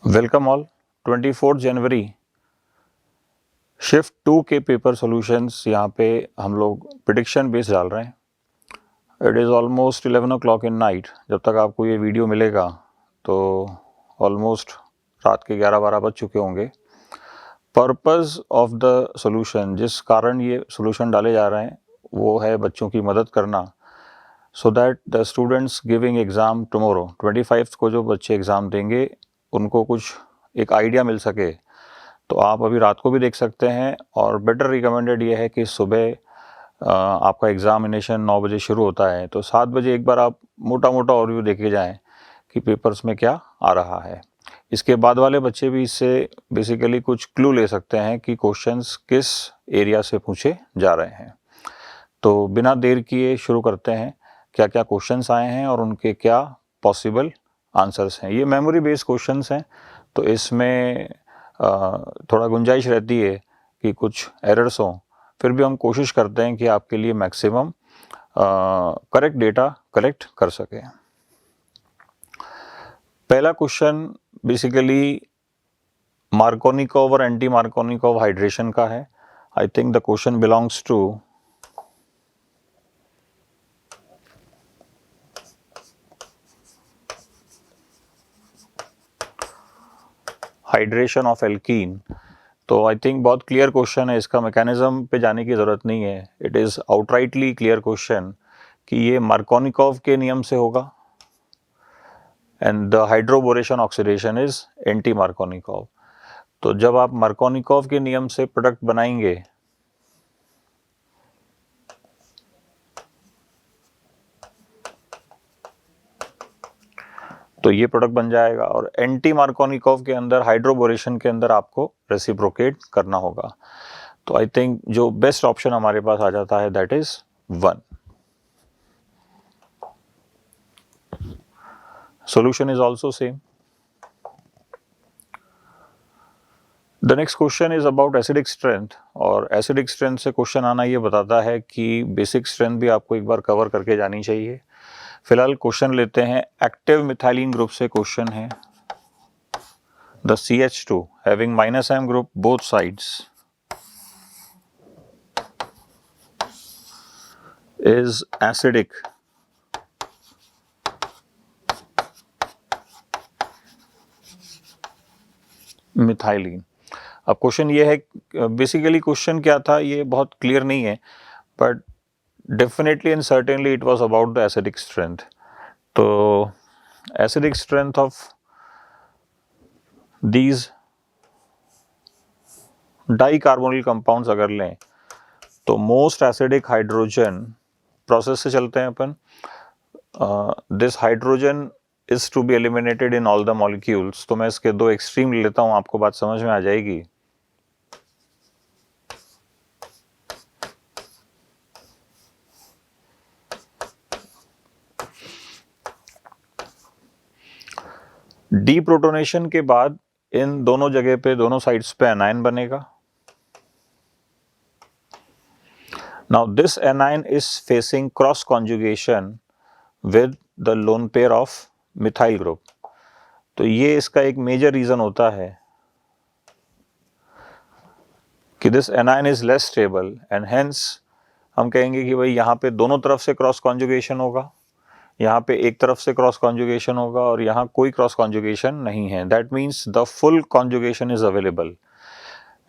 Welcome all. 24 जनवरी shift 2 के paper solutions यहाँ पे हम लोग प्रिडिक्शन बेस डाल रहे हैं। It is almost 11 o'clock in night. जब तक आपको ये वीडियो मिलेगा तो ऑलमोस्ट रात के 11-12 बज चुके होंगे। पर्पस ऑफ द सॉल्यूशन, जिस कारण ये सॉल्यूशन डाले जा रहे हैं वो है बच्चों की मदद करना, so that the students giving exam tomorrow 25 को जो बच्चे एग्ज़ाम देंगे उनको कुछ एक आइडिया मिल सके। तो आप अभी रात को भी देख सकते हैं, और बेटर रिकमेंडेड ये है कि सुबह आपका एग्ज़ामिनेशन 9 बजे शुरू होता है तो 7 बजे एक बार आप मोटा मोटा ओवरव्यू देखे जाएं कि पेपर्स में क्या आ रहा है। इसके बाद वाले बच्चे भी इससे बेसिकली कुछ क्लू ले सकते हैं कि क्वेश्चंस किस एरिया से पूछे जा रहे हैं। तो बिना देर किए शुरू करते हैं, क्या क्या क्वेश्चंस आए हैं और उनके क्या पॉसिबल आंसर्स हैं। ये मेमोरी बेस्ड क्वेश्चंस हैं तो इसमें थोड़ा गुंजाइश रहती है कि कुछ एरर्स हों, फिर भी हम कोशिश करते हैं कि आपके लिए मैक्सिमम करेक्ट डेटा कलेक्ट कर सकें। पहला क्वेश्चन बेसिकली मार्कोनिकोव और एंटी मार्कोनिकोव हाइड्रेशन का है। I think the question belongs to hydration of alkene. तो आई थिंक बहुत क्लियर क्वेश्चन है, इसका मैकेनिज्म पे जाने की ज़रूरत नहीं है। It is outrightly clear question कि ये मार्कोनिकोव के नियम से होगा and the hydroboration oxidation is anti Markovnikov. तो जब आप मार्कोनिकोव के नियम से प्रोडक्ट बनाएंगे तो ये प्रोडक्ट बन जाएगा, और एंटी मार्कोनिकोव के अंदर हाइड्रोबोरेशन के अंदर आपको रेसिप्रोकेट करना होगा। तो आई थिंक जो बेस्ट ऑप्शन हमारे पास आ जाता है that is 1। Solution is also same. The next question is about acidic strength, और acidic strength से क्वेश्चन आना ये बताता है कि बेसिक स्ट्रेंथ भी आपको एक बार कवर करके जानी चाहिए। फिलहाल क्वेश्चन लेते हैं एक्टिव मिथाइलिन ग्रुप से। क्वेश्चन है the CH2 having -M group both sides is acidic methylene. अब क्वेश्चन ये है, बेसिकली क्वेश्चन क्या था ये बहुत क्लियर नहीं है, but definitely and certainly it was about the acidic strength. तो acidic strength of these dicarbonyl compounds अगर लें तो मोस्ट एसिडिक हाइड्रोजन प्रोसेस से चलते हैं अपन। This hydrogen is to be eliminated in all the molecules. तो मैं इसके दो एक्सट्रीम ले लेता हूं, आपको बात समझ में आ जाएगी। डीप्रोटोनेशन के बाद इन दोनों जगह पे, दोनों साइड्स पे एनायन बनेगा। Now this anion is facing cross conjugation with the lone pair of methyl group. तो ये इसका एक मेजर रीजन होता है कि this anion is less stable, and hence हम कहेंगे कि भाई यहाँ पे दोनों तरफ से क्रॉस कॉन्जुगेशन होगा, यहाँ पे एक तरफ से क्रॉस कॉन्जुगेशन होगा, और यहाँ कोई क्रॉस कॉन्जुगेशन नहीं है। That means the full conjugation is available,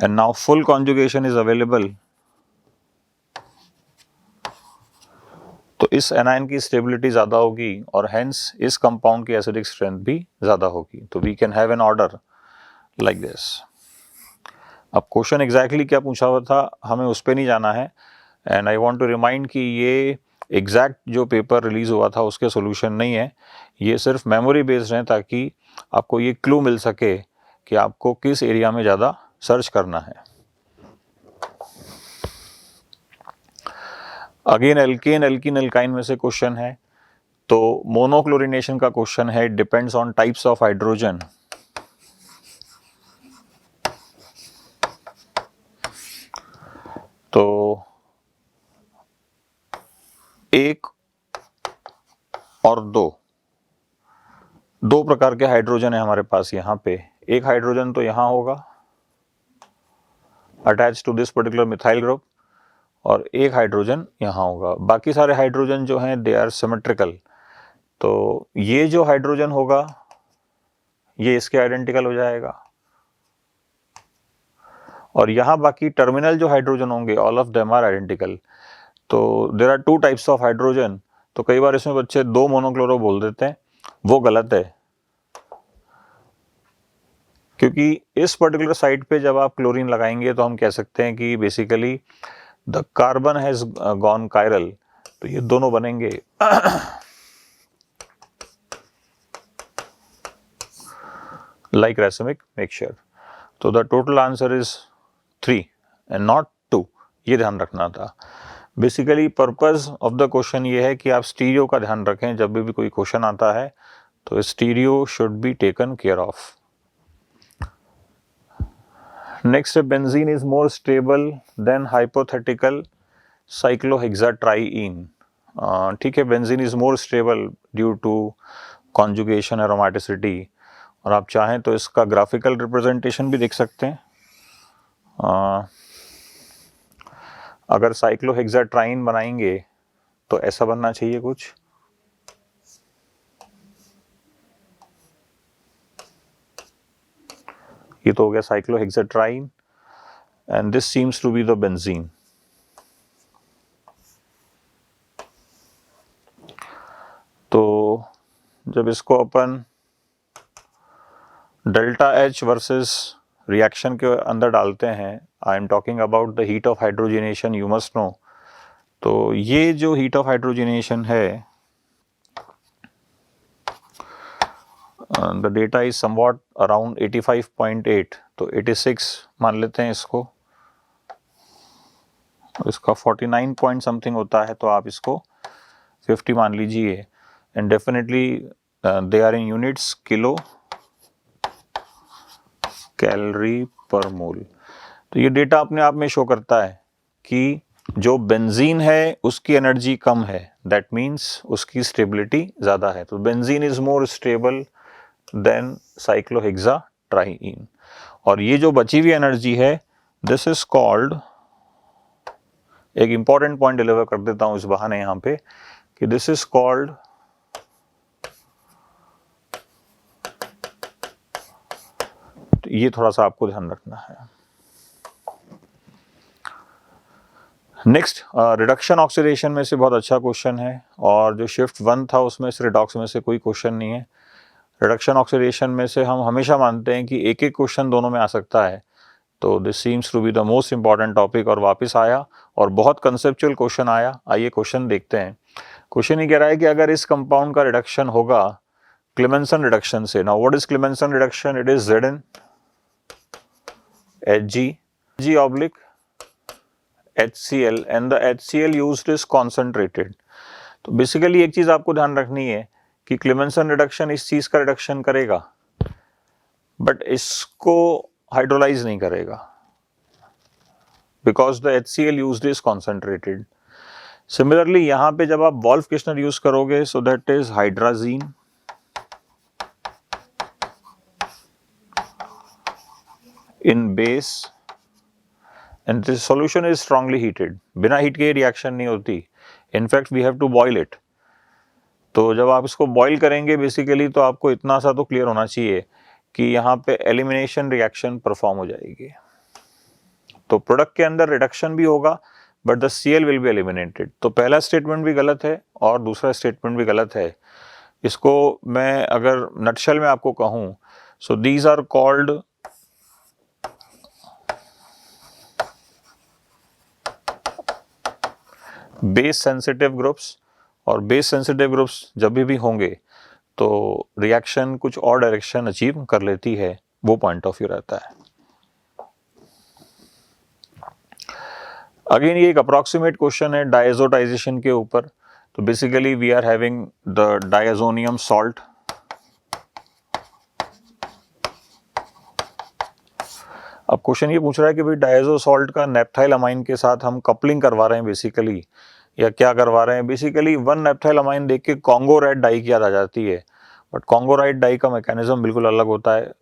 and now full conjugation is available. तो इस एनायन की स्टेबिलिटी ज़्यादा होगी और हेंस इस कंपाउंड की एसिडिक स्ट्रेंथ भी ज़्यादा होगी। तो we can have an order like this. अब क्वेश्चन एग्जैक्टली क्या पूछा हुआ था हमें उस पर नहीं जाना है, and I want to remind कि ये एग्जैक्ट जो पेपर रिलीज़ हुआ था उसके सॉल्यूशन नहीं है, ये सिर्फ मेमोरी बेस्ड हैं ताकि आपको ये क्लू मिल सके कि आपको किस एरिया में ज़्यादा सर्च करना है। अगेन एल्केन एल्कीन एल्काइन में से क्वेश्चन है। तो मोनोक्लोरिनेशन का क्वेश्चन है, depends on types of hydrogen. तो एक और दो प्रकार के हाइड्रोजन है हमारे पास यहाँ पे। एक हाइड्रोजन तो यहाँ होगा attach to this particular methyl group, और एक हाइड्रोजन यहाँ होगा। बाकी सारे हाइड्रोजन जो हैं दे आर सिमेट्रिकल। तो ये जो हाइड्रोजन होगा ये इसके आइडेंटिकल हो जाएगा, और यहाँ बाकी टर्मिनल जो हाइड्रोजन होंगे all of them are identical. तो there are two types of hydrogen. तो कई बार इसमें बच्चे दो मोनोक्लोरो बोल देते हैं, वो गलत है, क्योंकि इस पर्टिकुलर साइट पे जब आप क्लोरीन लगाएंगे तो हम कह सकते हैं कि basically the carbon has gone chiral, तो ये दोनों बनेंगे like racemic mixture। तो the total answer is 3 and not 2, ये ध्यान रखना था। Basically purpose of the question ये है कि आप स्टीरियो का ध्यान रखें, जब भी कोई क्वेश्चन आता है तो stereo should be taken care of. Next, benzene is more stable than hypothetical cyclohexatriene. ठीक है, benzene is more stable due to conjugation aromaticity, और आप चाहें तो इसका ग्राफिकल रिप्रेजेंटेशन भी देख सकते हैं। अगर साइक्लोहेक्साट्राईन बनाएंगे तो ऐसा बनना चाहिए कुछ। ये तो हो गया cyclohexatriene, and this seems to be the benzene. तो जब इसको अपन डेल्टा एच वर्सेस रिएक्शन के अंदर डालते हैं, I am talking about the heat of hydrogenation, you must know. तो ये जो हीट ऑफ हाइड्रोजनेशन है, the data is somewhat around 85.8, तो 86 मान लेते हैं इसको, इसका 49 पॉइंट समथिंग होता है, तो आप इसको 50 मान लीजिए। And definitely they are in units kilo calorie per mole. तो ये डेटा अपने आप में शो करता है कि जो बेंजीन है उसकी एनर्जी कम है, दैट मीन्स उसकी स्टेबिलिटी ज़्यादा है। तो benzene is more stable than cyclohexatriene, और ये जो बची हुई एनर्जी है दिस इज कॉल्ड, एक इंपॉर्टेंट पॉइंट डिलीवर कर देता हूं इस बहाने यहाँ पे, कि दिस इज कॉल्ड ये थोड़ा सा आपको ध्यान रखना है। नेक्स्ट, रिडक्शन ऑक्सीडेशन में से बहुत अच्छा क्वेश्चन है, और जो शिफ्ट 1 था उसमें से रिडॉक्स में से कोई क्वेश्चन नहीं है। रिडक्शन ऑक्सीडेशन में से हम हमेशा मानते हैं कि एक एक क्वेश्चन दोनों में आ सकता है, तो this seems to be the most important topic, और वापस आया और बहुत कंसेप्चुअल क्वेश्चन आया। आइए क्वेश्चन देखते हैं। क्वेश्चन ये कह रहा है कि अगर इस कंपाउंड का रिडक्शन होगा क्लेमेंसन रिडक्शन से, now what is Clemmensen reduction? It is Zn Hg oblique HCl and the HCl used is concentrated। तो बेसिकली एक चीज आपको ध्यान रखनी है कि क्लेमेंसन रिडक्शन इस चीज का रिडक्शन करेगा, बट इसको हाइड्रोलाइज नहीं करेगा, because the HCl used is concentrated। Similarly यहाँ पे जब आप वॉल्फ किश्नर यूज करोगे, so that is hydrazine in base and this solution is strongly heated। बिना हीट के रिएक्शन नहीं होती, in fact we have to boil it. तो जब आप इसको बॉयल करेंगे बेसिकली, तो आपको इतना सा तो क्लियर होना चाहिए कि यहाँ पे एलिमिनेशन रिएक्शन परफॉर्म हो जाएगी। तो प्रोडक्ट के अंदर रिडक्शन भी होगा but the Cl will be eliminated. तो पहला स्टेटमेंट भी गलत है और दूसरा स्टेटमेंट भी गलत है। इसको मैं अगर नटशेल में आपको कहूँ, so these are called base sensitive groups, और बेस सेंसिटिव ग्रुप्स जब भी होंगे तो रिएक्शन कुछ और डायरेक्शन अचीव कर लेती है, वो पॉइंट ऑफ व्यू रहता है। अगेन ये एक अप्रॉक्सीमेट क्वेश्चन है डायजोटाइजेशन के ऊपर। तो basically we are having the diazonium salt. अब क्वेश्चन ये पूछ रहा है कि भाई डायजो सॉल्ट का नेप्थाइल अमाइन के साथ हम कपलिंग करवा रहे हैं बेसिकली, या क्या करवा रहे हैं? बेसिकली 1 नेप्थाइल अमाइन देख के कॉन्गो रेड डाई की याद आ जाती है, बट कॉन्गो रेड डाई का मैकेनिज्म बिल्कुल अलग होता है।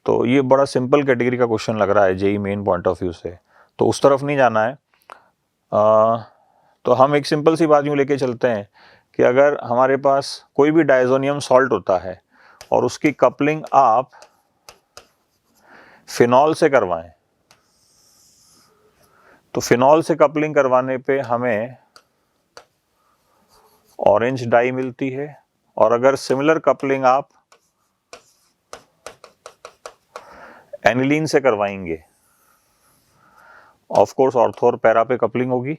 तो ये बड़ा सिंपल कैटेगरी का क्वेश्चन लग रहा है JEE Main point of view से, तो उस तरफ नहीं जाना है। तो हम एक सिंपल सी बात यूँ लेके चलते हैं कि अगर हमारे पास कोई भी डायजोनियम सॉल्ट होता है और उसकी कपलिंग आप फिनॉल से करवाएं, तो फिनॉल से कपलिंग करवाने पे हमें ऑरेंज डाई मिलती है, और अगर सिमिलर कपलिंग आप एनिलीन से करवाएंगे, ऑफ कोर्स ऑर्थो और पैरा पे कपलिंग होगी,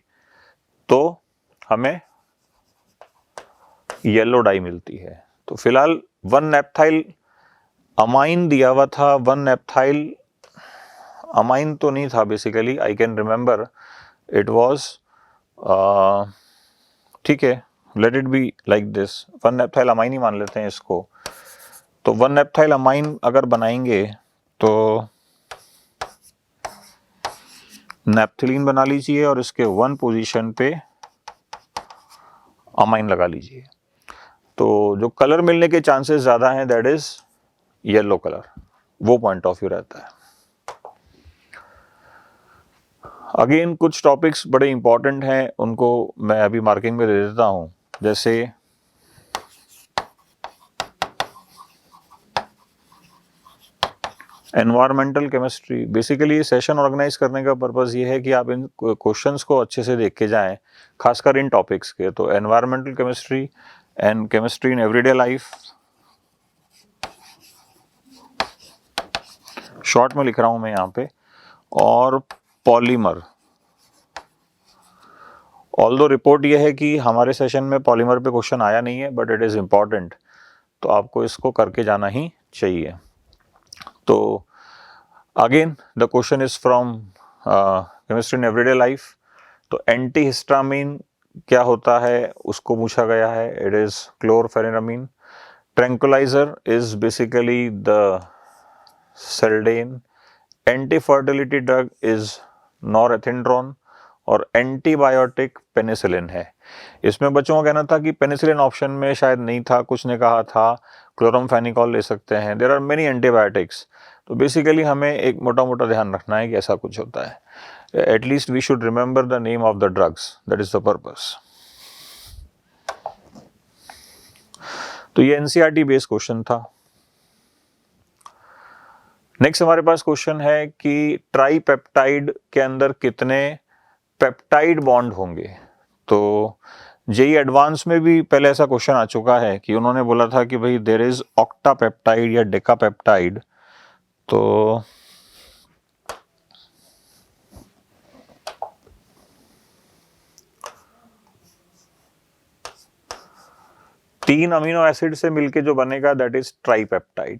तो हमें येलो डाई मिलती है। तो फिलहाल 1-नेप्थाइल अमाइन दिया हुआ था, 1-नेप्थाइल अमाइन तो नहीं था basically, I can remember it was, ठीक है, let it be like this, one naphthyl amine ही मान लेते हैं इसको। तो 1-नेप्थाइल अमाइन अगर बनाएंगे तो नेप्थिलीन बना लीजिए और इसके 1 पोजीशन पे अमाइन लगा लीजिए, तो जो कलर मिलने के चांसेस ज़्यादा हैं दैट इज येलो कलर, वो पॉइंट ऑफ व्यू रहता है। अगेन कुछ टॉपिक्स बड़े इंपॉर्टेंट हैं, उनको मैं अभी मार्किंग में दे देता हूँ, जैसे environmental chemistry. Basically session organise करने का पर्पज़ ये है कि आप इन क्वेश्चंस को अच्छे से देख के जाएं, खासकर इन टॉपिक्स के। तो environmental chemistry and chemistry in everyday life, short में लिख रहा हूं मैं यहाँ पे, और पॉलीमर। ऑल्दो रिपोर्ट ये है कि हमारे सेशन में पॉलीमर पे क्वेश्चन आया नहीं है, बट इट इज़ इम्पॉर्टेंट, तो आपको इसको करके जाना ही चाहिए। तो again the question is from chemistry in everyday life. तो एंटी हिस्टामिन क्या होता है उसको पूछा गया है, it is chlorpheniramine. Tranquilliser is basically the Seldane. Anti fertility drug is norethindrone, और एंटीबायोटिक पेनिसिलिन है। इसमें बच्चों का कहना था कि पेनिसिलिन ऑप्शन में शायद नहीं था, कुछ ने कहा था क्लोरमफेनिकॉल ले सकते हैं, देयर आर मेनी एंटीबायोटिक्स। तो बेसिकली हमें एक मोटा मोटा ध्यान रखना है कि ऐसा कुछ होता है, at least we should remember the name of the drugs, that is the purpose. तो ये एनसीईआरटी बेस्ड क्वेश्चन था। नेक्स्ट हमारे पास क्वेश्चन है कि ट्राईपेप्टाइड के अंदर कितने पेप्टाइड बॉन्ड होंगे। तो जेई एडवांस में भी पहले ऐसा क्वेश्चन आ चुका है कि उन्होंने बोला था कि भाई देयर इज ऑक्टापेप्टाइड या डेकापेप्टाइड। तो तीन अमीनो एसिड से मिलके जो बनेगा दैट इज ट्राईपेप्टाइड।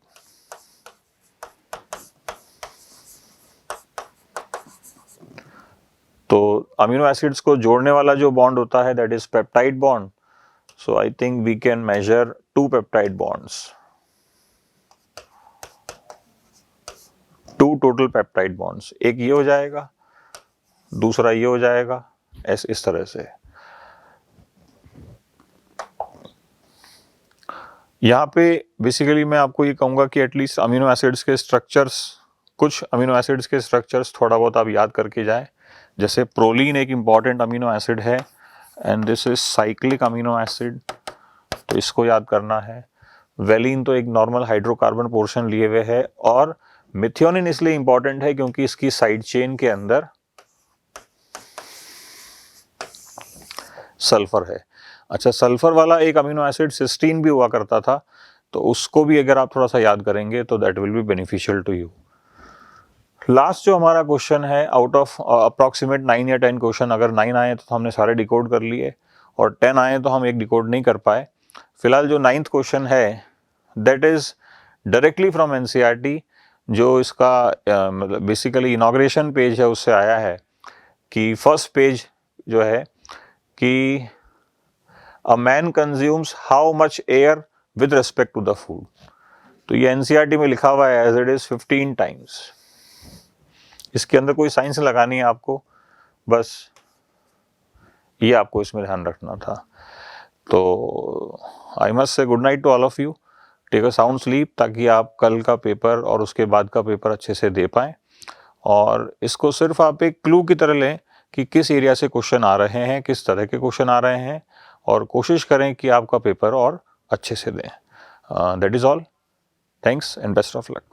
तो अमीनो एसिड्स को जोड़ने वाला जो बॉन्ड होता है that is peptide bond. So I think we can measure 2 peptide bonds, 2 total peptide bonds. एक ये हो जाएगा, दूसरा ये हो जाएगा, इस तरह से। यहाँ पे बेसिकली मैं आपको ये कहूँगा कि एटलीस्ट अमीनो एसिड्स के स्ट्रक्चर्स, कुछ अमीनो एसिड्स के स्ट्रक्चर्स थोड़ा बहुत आप याद करके जाएं। जैसे प्रोलीन एक इम्पॉर्टेंट अमीनो एसिड है and this is cyclic amino acid, तो इसको याद करना है। वेलिन तो एक नॉर्मल हाइड्रोकार्बन पोर्शन लिए हुए है, और मिथियोनिन इसलिए इंपॉर्टेंट है क्योंकि इसकी साइड चेन के अंदर सल्फर है। अच्छा, सल्फर वाला एक अमीनो एसिड सिस्टीन भी हुआ करता था, तो उसको भी अगर आप थोड़ा सा याद करेंगे तो that will be beneficial to you. Last जो हमारा क्वेश्चन है, आउट ऑफ अप्रॉक्सीमेट 9 या 10 क्वेश्चन, अगर 9 आए तो हमने सारे डिकोड कर लिए, और 10 आए तो हम एक डिकोड नहीं कर पाए। फिलहाल जो 9th क्वेश्चन है that is directly from NCERT, जो इसका मतलब बेसिकली इनॉग्रेशन पेज है उससे आया है, कि फर्स्ट पेज जो है कि a man consumes how much air with respect to the food. तो ये एनसीईआरटी में लिखा हुआ है एज इट इज 15 टाइम्स। इसके अंदर कोई साइंस लगानी है आपको, बस ये आपको इसमें ध्यान रखना था। तो I must say good night to all of you. Take a sound sleep, ताकि आप कल का पेपर और उसके बाद का पेपर अच्छे से दे पाएँ। और इसको सिर्फ आप एक क्लू की तरह लें कि किस एरिया से क्वेश्चन आ रहे हैं, किस तरह के क्वेश्चन आ रहे हैं, और कोशिश करें कि आपका पेपर और अच्छे से दें। That is all. Thanks and best of luck.